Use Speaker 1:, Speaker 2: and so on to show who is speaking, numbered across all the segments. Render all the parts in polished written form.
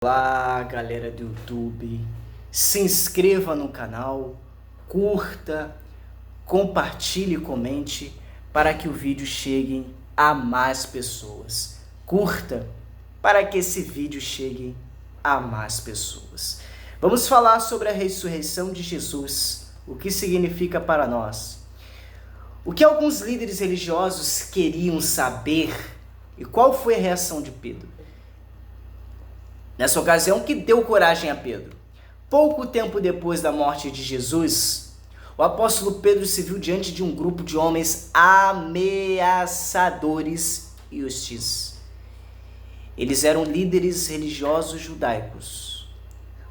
Speaker 1: Olá, galera do YouTube, se inscreva no canal, curta, compartilhe e comente para que o vídeo chegue a mais pessoas. Curta para que esse vídeo chegue a mais pessoas. Vamos falar sobre a ressurreição de Jesus, o que significa para nós. O que alguns líderes religiosos queriam saber e qual foi a reação de Pedro. Nessa ocasião, que deu coragem a Pedro. Pouco tempo depois da morte de Jesus, o apóstolo Pedro se viu diante de um grupo de homens ameaçadores e hostis. Eles eram líderes religiosos judaicos,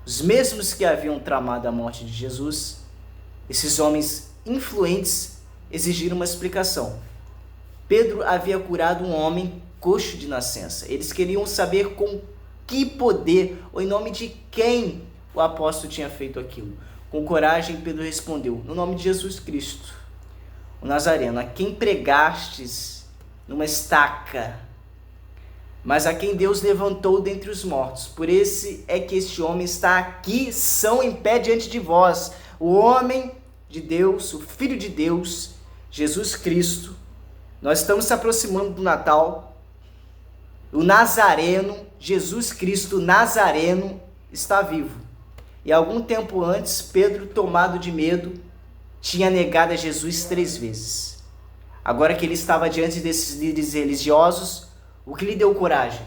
Speaker 1: os mesmos que haviam tramado a morte de Jesus. Esses homens influentes exigiram uma explicação. Pedro havia curado um homem coxo de nascença. Eles queriam saber com que poder ou em nome de quem o apóstolo tinha feito aquilo. Com coragem, Pedro respondeu: no nome de Jesus Cristo, o Nazareno, a quem pregastes numa estaca, mas a quem Deus levantou dentre os mortos. Por esse é que este homem está aqui, são em pé diante de vós. O homem de Deus, o Filho de Deus, Jesus Cristo. Nós estamos se aproximando do Natal. O Nazareno, Jesus Cristo Nazareno, está vivo. E algum tempo antes, Pedro, tomado de medo, tinha negado a Jesus 3 vezes. Agora que ele estava diante desses líderes religiosos, o que lhe deu coragem?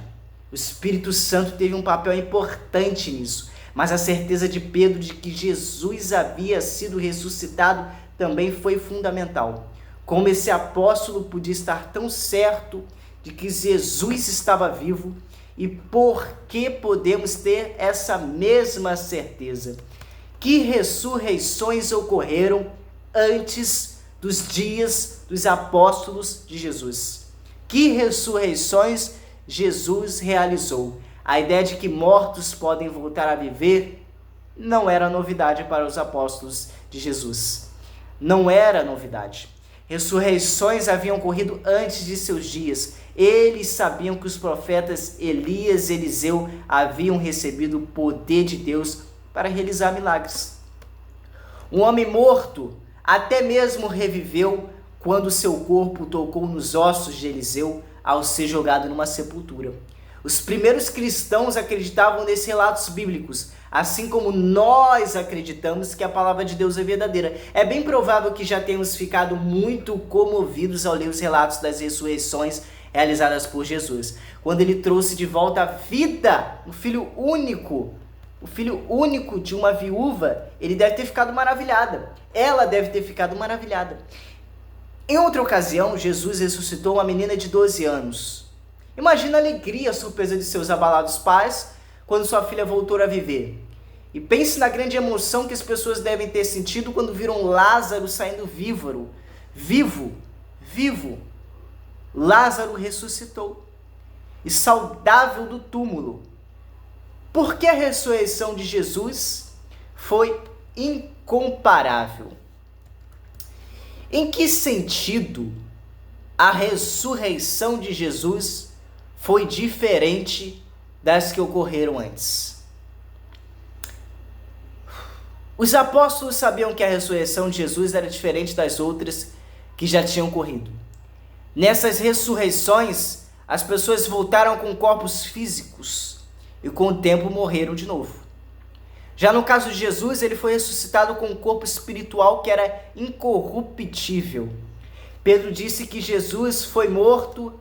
Speaker 1: O Espírito Santo teve um papel importante nisso, mas a certeza de Pedro de que Jesus havia sido ressuscitado também foi fundamental. Como esse apóstolo podia estar tão certo de que Jesus estava vivo e por que podemos ter essa mesma certeza? Que ressurreições ocorreram antes dos dias dos apóstolos de Jesus? Que ressurreições Jesus realizou? A ideia de que mortos podem voltar a viver não era novidade para os apóstolos de Jesus. Não era novidade. Ressurreições haviam ocorrido antes de seus dias. Eles sabiam que os profetas Elias e Eliseu haviam recebido o poder de Deus para realizar milagres. Um homem morto até mesmo reviveu quando seu corpo tocou nos ossos de Eliseu ao ser jogado numa sepultura. Os primeiros cristãos acreditavam nesses relatos bíblicos, assim como nós acreditamos que a palavra de Deus é verdadeira. É bem provável que já tenhamos ficado muito comovidos ao ler os relatos das ressurreições realizadas por Jesus, quando ele trouxe de volta a vida o filho único de uma viúva. Ele deve ter ficado maravilhada, ela deve ter ficado maravilhada. Em outra ocasião, Jesus ressuscitou uma menina de 12 anos. Imagina a alegria, a surpresa de seus abalados pais quando sua filha voltou a viver. E pense na grande emoção que as pessoas devem ter sentido quando viram Lázaro saindo vivo. Lázaro ressuscitou e saudável do túmulo. Porque a ressurreição de Jesus foi incomparável. Em que sentido a ressurreição de Jesus foi diferente das que ocorreram antes? Os apóstolos sabiam que a ressurreição de Jesus era diferente das outras que já tinham ocorrido. Nessas ressurreições, as pessoas voltaram com corpos físicos e com o tempo morreram de novo. Já no caso de Jesus, ele foi ressuscitado com um corpo espiritual que era incorruptível. Pedro disse que Jesus foi morto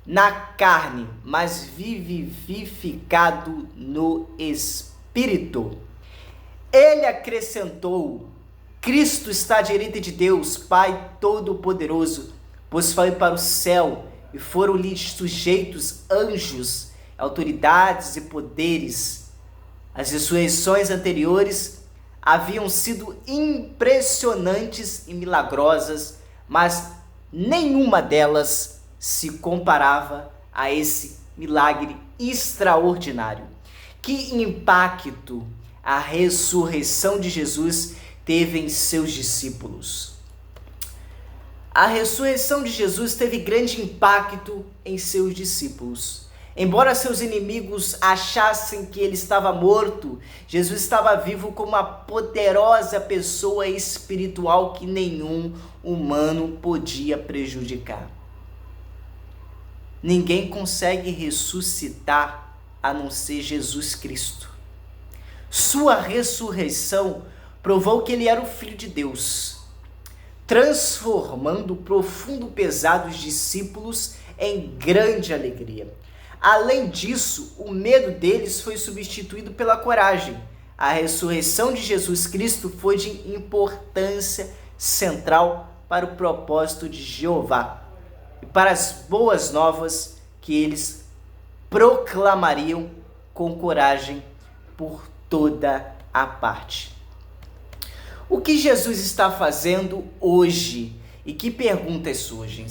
Speaker 1: na carne, mas vivificado no Espírito. Ele acrescentou: Cristo está à direita de Deus, Pai Todo-Poderoso, pois foi para o céu e foram-lhe sujeitos anjos, autoridades e poderes. As ressurreições anteriores haviam sido impressionantes e milagrosas, mas nenhuma delas se comparava a esse milagre extraordinário. Que impacto a ressurreição de Jesus teve em seus discípulos? A ressurreição de Jesus teve grande impacto em seus discípulos. Embora seus inimigos achassem que ele estava morto, Jesus estava vivo como uma poderosa pessoa espiritual que nenhum humano podia prejudicar. Ninguém consegue ressuscitar a não ser Jesus Cristo. Sua ressurreição provou que ele era o Filho de Deus, transformando o profundo pesar dos discípulos em grande alegria. Além disso, o medo deles foi substituído pela coragem. A ressurreição de Jesus Cristo foi de importância central para o propósito de Jeová e para as boas novas que eles proclamariam com coragem por toda a parte. O que Jesus está fazendo hoje? E que perguntas surgem?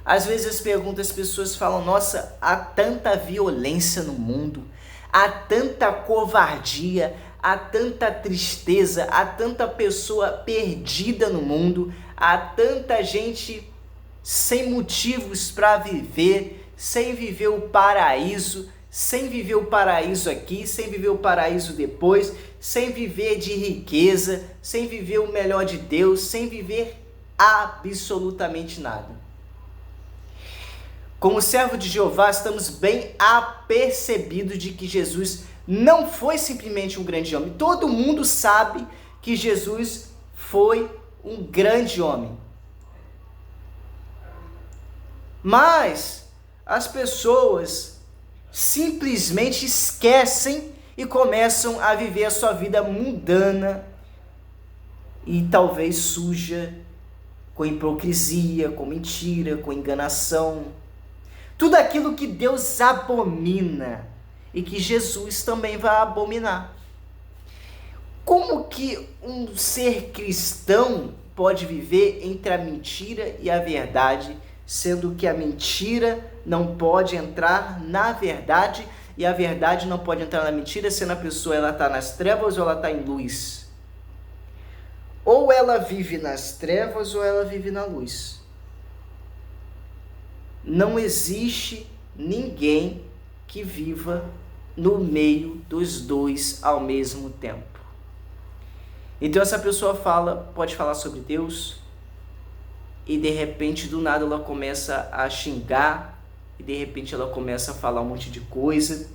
Speaker 1: Às vezes as pessoas falam, nossa, há tanta violência no mundo, há tanta covardia, há tanta tristeza, há tanta pessoa perdida no mundo, há tanta gente sem motivos para viver, sem viver o paraíso, sem viver o paraíso aqui, sem viver o paraíso depois, sem viver de riqueza, sem viver o melhor de Deus, sem viver absolutamente nada. Como servo de Jeová, estamos bem apercebidos de que Jesus não foi simplesmente um grande homem. Todo mundo sabe que Jesus foi um grande homem. Mas as pessoas simplesmente esquecem e começam a viver a sua vida mundana e talvez suja, com hipocrisia, com mentira, com enganação. Tudo aquilo que Deus abomina e que Jesus também vai abominar. Como que um ser cristão pode viver entre a mentira e a verdade, sendo que a mentira não pode entrar na verdade e a verdade não pode entrar na mentira, sendo a pessoa ela está nas trevas ou ela está em luz? Ou ela vive nas trevas ou ela vive na luz. Não existe ninguém que viva no meio dos dois ao mesmo tempo. Então essa pessoa pode falar sobre Deus e de repente do nada ela começa a xingar e de repente ela começa a falar um monte de coisa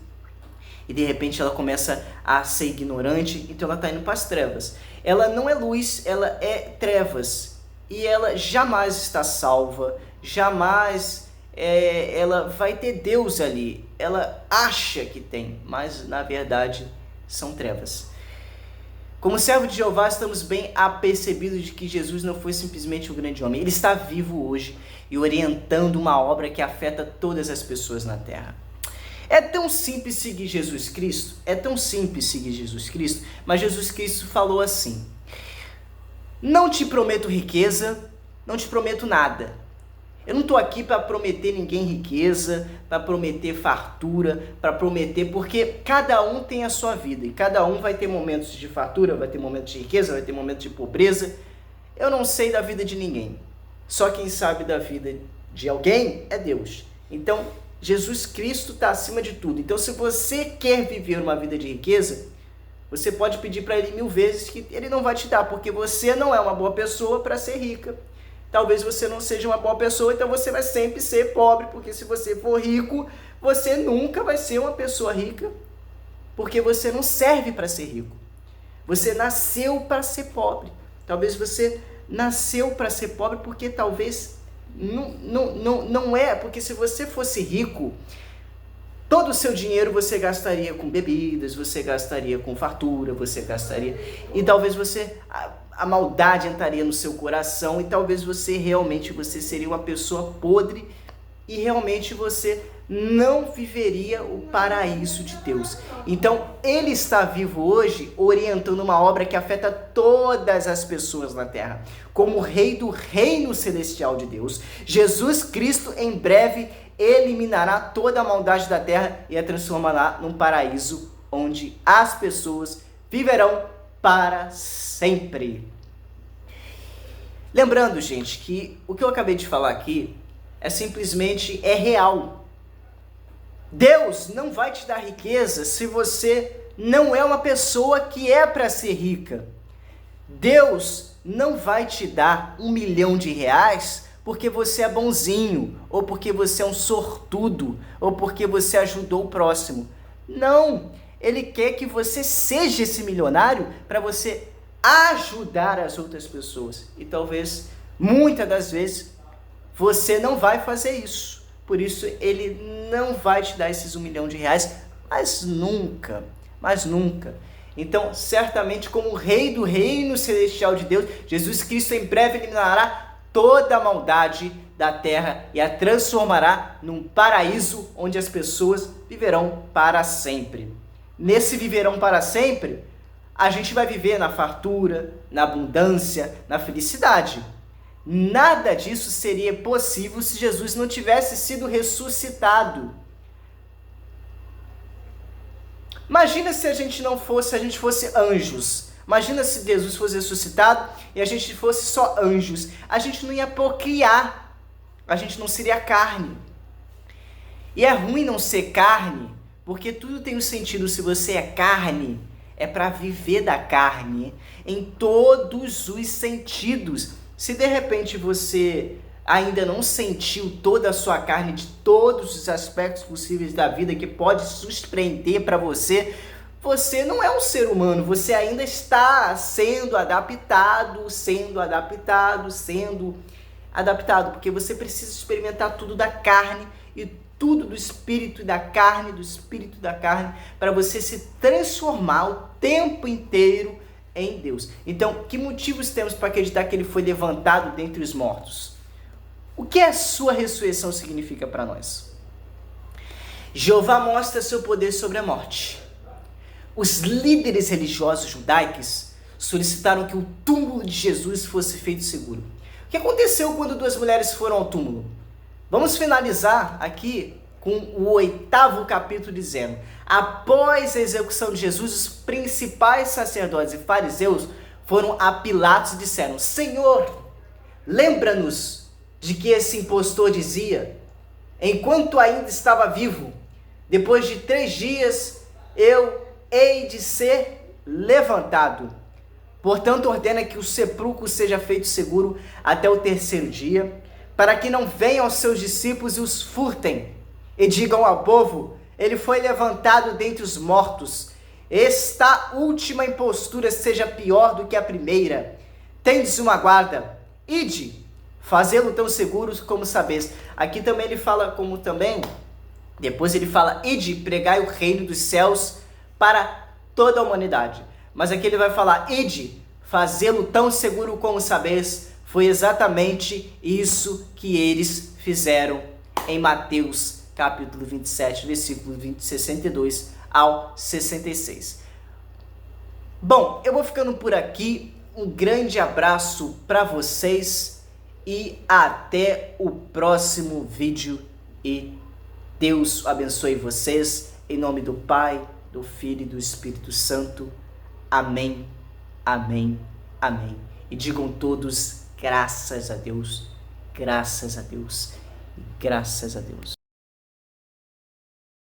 Speaker 1: e de repente ela começa a ser ignorante, então ela está indo para as trevas. Ela não é luz, ela é trevas e ela jamais está salva, jamais ela vai ter Deus ali. Ela acha que tem, mas na verdade são trevas. Como servo de Jeová, estamos bem apercebidos de que Jesus não foi simplesmente um grande homem. Ele está vivo hoje e orientando uma obra que afeta todas as pessoas na terra. É tão simples seguir Jesus Cristo, mas Jesus Cristo falou assim: não te prometo riqueza, não te prometo nada. Eu não estou aqui para prometer ninguém riqueza, para prometer fartura, para prometer, porque cada um tem a sua vida e cada um vai ter momentos de fartura, vai ter momentos de riqueza, vai ter momentos de pobreza. Eu não sei da vida de ninguém, só quem sabe da vida de alguém é Deus. Então, Jesus Cristo está acima de tudo. Então, se você quer viver uma vida de riqueza, você pode pedir para Ele 1000 vezes que Ele não vai te dar, porque você não é uma boa pessoa para ser rica. Talvez você não seja uma boa pessoa, então você vai sempre ser pobre, porque se você for rico, você nunca vai ser uma pessoa rica, porque você não serve para ser rico. Você nasceu para ser pobre. Talvez você nasceu para ser pobre porque talvez não é, porque se você fosse rico, todo o seu dinheiro você gastaria com bebidas, você gastaria com fartura, você gastaria, e talvez a maldade entraria no seu coração e talvez você seria uma pessoa podre e realmente você não viveria o paraíso de Deus. Então, Ele está vivo hoje orientando uma obra que afeta todas as pessoas na terra. Como Rei do Reino Celestial de Deus, Jesus Cristo em breve eliminará toda a maldade da terra e a transformará num paraíso onde as pessoas viverão para sempre. Lembrando, gente, que o que eu acabei de falar aqui é real. Deus não vai te dar riqueza se você não é uma pessoa que é para ser rica. Deus não vai te dar R$1 milhão porque você é bonzinho, ou porque você é um sortudo, ou porque você ajudou o próximo. Não, Ele quer que você seja esse milionário para você ajudar as outras pessoas. E talvez, muitas das vezes, você não vai fazer isso. Por isso, Ele não vai te dar esses R$1 milhão, mas nunca, Então, certamente, como Rei do Reino Celestial de Deus, Jesus Cristo em breve eliminará toda a maldade da terra e a transformará num paraíso onde as pessoas viverão para sempre. Nesse viverão para sempre, a gente vai viver na fartura, na abundância, na felicidade. Nada disso seria possível se Jesus não tivesse sido ressuscitado. Imagina se a gente fosse anjos. Imagina se Jesus fosse ressuscitado e a gente fosse só anjos. A gente não ia procriar. A gente não seria carne. E é ruim não ser carne, porque tudo tem um sentido. Se você é carne, é para viver da carne em todos os sentidos. Se de repente você ainda não sentiu toda a sua carne de todos os aspectos possíveis da vida que pode surpreender para você, você não é um ser humano, você ainda está sendo adaptado, porque você precisa experimentar tudo da carne e tudo do espírito e da carne, para você se transformar o tempo inteiro em Deus. Então, que motivos temos para acreditar que Ele foi levantado dentre os mortos? O que a sua ressurreição significa para nós? Jeová mostra seu poder sobre a morte. Os líderes religiosos judaicos solicitaram que o túmulo de Jesus fosse feito seguro. O que aconteceu quando duas mulheres foram ao túmulo? Vamos finalizar aqui com o 8º capítulo dizendo: após a execução de Jesus, os principais sacerdotes e fariseus foram a Pilatos e disseram: Senhor, lembra-nos de que esse impostor dizia, enquanto ainda estava vivo, depois de 3 dias eu hei de ser levantado. Portanto, ordena que o sepulcro seja feito seguro até o 3º dia, para que não venham aos seus discípulos e os furtem, e digam ao povo, ele foi levantado dentre os mortos. Esta última impostura seja pior do que a primeira. Tendes uma guarda, ide, fazê-lo tão seguro como sabeis. Aqui também ele fala depois ele fala, ide, pregai o reino dos céus para toda a humanidade. Mas aqui ele vai falar, ide, fazê-lo tão seguro como sabeis. Foi exatamente isso que eles fizeram em Mateus capítulo 27, versículo 62 ao 66. Bom, eu vou ficando por aqui. Um grande abraço para vocês e até o próximo vídeo. E Deus abençoe vocês. Em nome do Pai, do Filho e do Espírito Santo. Amém, amém, amém. E digam todos, graças a Deus, graças a Deus, graças a Deus.